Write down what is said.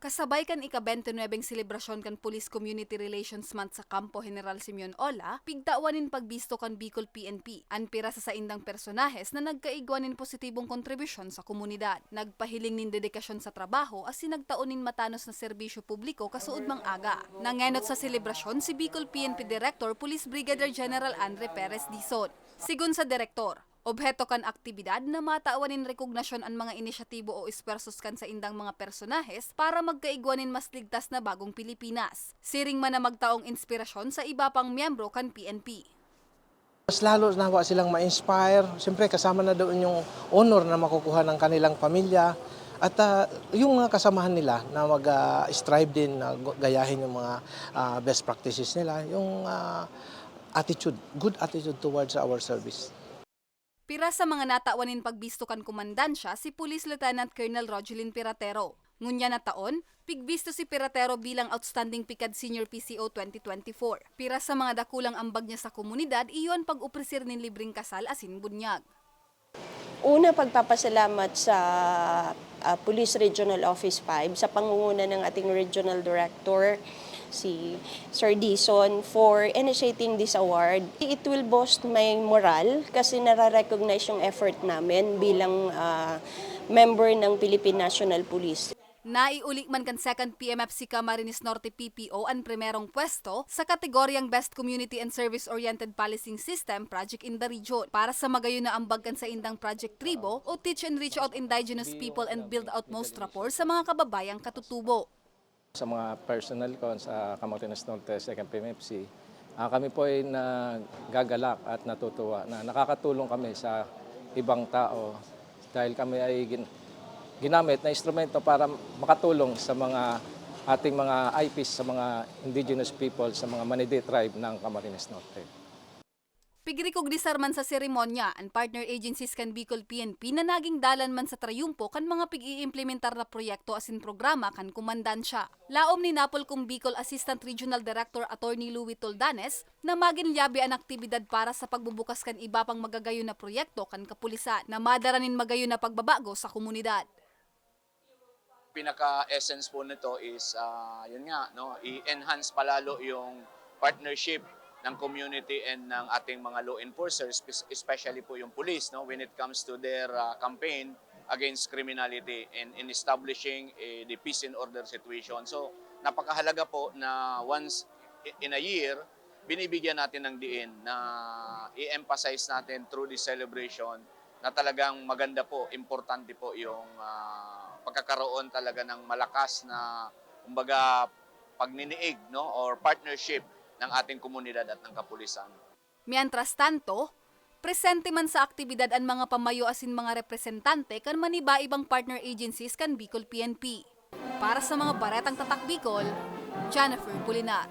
Kasabay kan ika-29 selebrasyon kan Police Community Relations Month sa Camp General Simeon Ola, pigtawanin pagbisto kan Bicol PNP, anpira sa saindang personahes na nagkaigwanin positibong kontribusyon sa komunidad. Nagpahiling nin dedikasyon sa trabaho as sinagtaonin matanos na serbisyo publiko kasuod mang aga. Nangenot sa selebrasyon si Bicol PNP Director Police Brigadier General Andre Perez Dizon. Sigun sa direktor, obheto kan aktibidad na mataawanin rekognasyon ang mga inisyatibo o espersos kan sa indang mga personahes para magkaigwanin mas ligtas na bagong Pilipinas. Siring man na magtaong inspirasyon sa iba pang miyembro kan PNP. Mas lalo nawa silang ma-inspire. Siyempre kasama na doon yung honor na makukuha ng kanilang pamilya at yung mga kasamahan nila na mag-strive din na gayahin yung mga best practices nila, yung attitude, good attitude towards our service. Pira sa mga nataawanin pagbisto kan kumandansya si Police Lieutenant Colonel Rogelin Piratero. Ngunya na taon, pigbisto si Piratero bilang Outstanding Pikad Senior PCO 2024. Pira sa mga dakulang ambag niya sa komunidad, iyon pag-upresir nin libreng kasal asin bunyag. Una, pagpapasalamat sa Police Regional Office 5 sa pangunguna ng ating Regional Director, si Sir Dizon, for initiating this award. It will boost my morale kasi nare-recognize yung effort namin bilang member ng Philippine National Police. Naiulik man kan 2nd PMFC Camarines Norte PPO ang primerong pwesto sa kategoryang Best Community and Service-Oriented Policing System Project in the Region para sa magayon na ambag kan sa indang Project Tribo o Teach and Reach Out Indigenous People and Build Out Most Rapport sa mga kababayang katutubo. Sa mga personnel ko sa Camarines Norte 2nd PMFC, kami po ay nagagalak at natutuwa na nakakatulong kami sa ibang tao dahil kami ay ginamit na instrumento para makatulong sa mga ating mga IPs, sa mga indigenous people, sa mga Manidi tribe ng Camarines Norte. Pigrikognisar man sa seremonya ang partner agencies kan Bicol PNP na naging dalan man sa trayumpo kan mga pig-iimplementar na proyekto asin programa kan kumandansya. Laom ni Napol kung Bicol Assistant Regional Director Attorney Louie Toldanes na maginlyabi ang aktibidad para sa pagbubukas kan iba pang magagayon na proyekto kan kapulisan na madaranin magayon na pagbabago sa komunidad. Pinaka-essence po nito is yun nga, no, i-enhance palalo yung partnership ng community and ng ating mga law enforcers, especially po yung police, no, when it comes to their campaign against criminality and in establishing the peace and order situation. So napakahalaga po na once in a year, binibigyan natin ng diin na i-emphasize natin through this celebration na talagang maganda po, importante po yung pagkakaroon talaga ng malakas na kumbaga pagniniig, no, or partnership ng ating komunidad at ng kapulisan. Mientras tanto, presente man sa aktibidad ang mga pamayo asin mga representante kan maniba-ibang partner agencies kan Bicol PNP. Para sa mga baretang tatak Bicol, Jennifer Polinar.